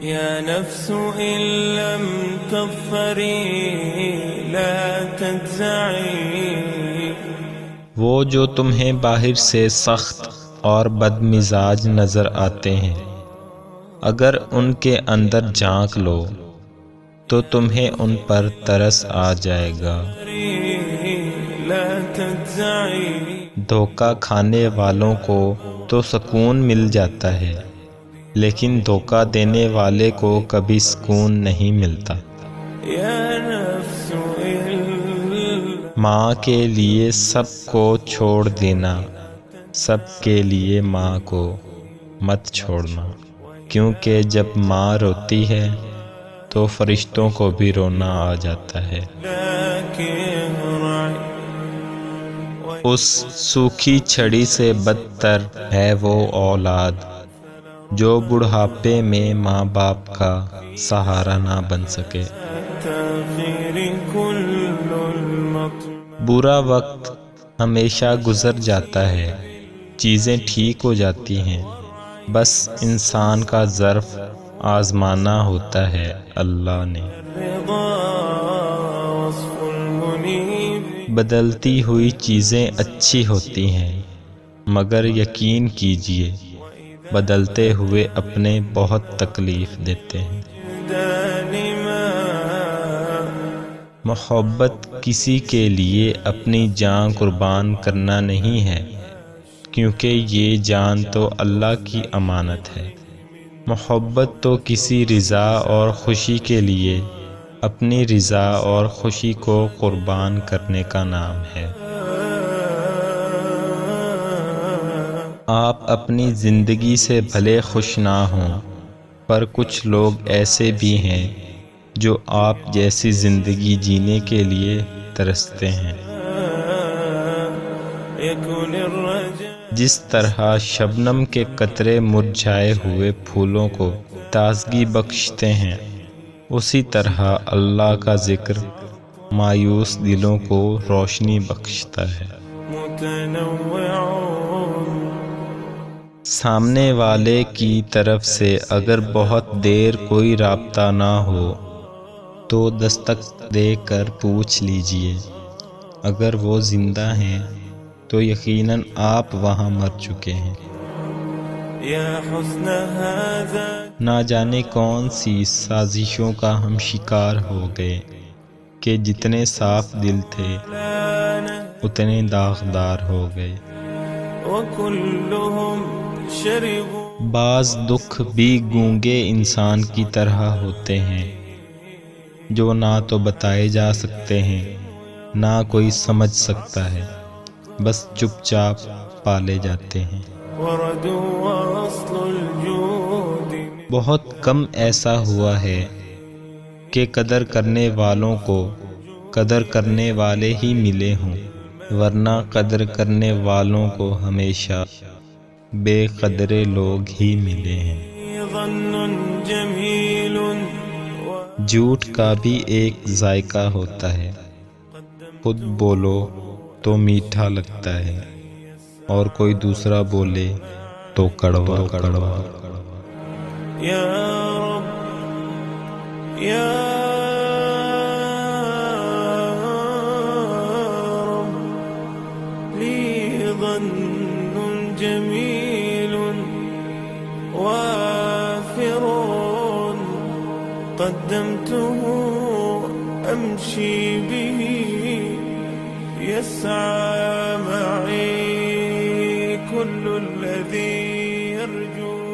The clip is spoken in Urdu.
يا نفس إن لم تظفري لا تجزعي. وہ جو تمہیں باہر سے سخت اور بد مزاج نظر آتے ہیں، اگر ان کے اندر جھانک لو تو تمہیں ان پر ترس آ جائے گا۔ لا تجزعي. دھوکہ کھانے والوں کو تو سکون مل جاتا ہے، لیکن دھوکہ دینے والے کو کبھی سکون نہیں ملتا۔ يا نفس ماں کے لیے سب کو چھوڑ دینا، سب کے لیے ماں کو مت چھوڑنا، کیونکہ جب ماں روتی ہے تو فرشتوں کو بھی رونا آ جاتا ہے۔ اس سوکھی چھڑی سے بدتر ہے وہ اولاد جو بڑھاپے میں ماں باپ کا سہارا نہ بن سکے۔ برا وقت ہمیشہ گزر جاتا ہے، چیزیں ٹھیک ہو جاتی ہیں، بس انسان کا ظرف آزمانا ہوتا ہے اللہ نے۔ بدلتی ہوئی چیزیں اچھی ہوتی ہیں، مگر یقین کیجئے بدلتے ہوئے اپنے بہت تکلیف دیتے ہیں۔ محبت کسی کے لیے اپنی جان قربان کرنا نہیں ہے، کیونکہ یہ جان تو اللہ کی امانت ہے۔ محبت تو کسی رضا اور خوشی کے لیے اپنی رضا اور خوشی کو قربان کرنے کا نام ہے۔ آپ اپنی زندگی سے بھلے خوش نہ ہوں، پر کچھ لوگ ایسے بھی ہیں جو آپ جیسی زندگی جینے کے لیے ترستے ہیں۔ جس طرح شبنم کے قطرے مرجھائے ہوئے پھولوں کو تازگی بخشتے ہیں، اسی طرح اللہ کا ذکر مایوس دلوں کو روشنی بخشتا ہے۔ سامنے والے کی طرف سے اگر بہت دیر کوئی رابطہ نہ ہو تو دستک دے کر پوچھ لیجئے، اگر وہ زندہ ہیں تو یقیناً آپ وہاں مر چکے ہیں۔ نہ جانے کون سی سازشوں کا ہم شکار ہو گئے کہ جتنے صاف دل تھے اتنے داغدار ہو گئے۔ بعض دکھ بھی گونگے انسان کی طرح ہوتے ہیں، جو نہ تو بتائے جا سکتے ہیں نہ کوئی سمجھ سکتا ہے، بس چپ چاپ پالے جاتے ہیں۔ بہت کم ایسا ہوا ہے کہ قدر کرنے والوں کو قدر کرنے والے ہی ملے ہوں، ورنہ قدر کرنے والوں کو ہمیشہ بے قدرے لوگ ہی ملے ہیں۔ جھوٹ کا بھی ایک ذائقہ ہوتا ہے، خود بولو تو میٹھا لگتا ہے اور کوئی دوسرا بولے تو کڑوا کڑوا۔ یا رب یا رب لی ظن جمیل وافر قدمته امشی به يسعى معي كل الذي يرجو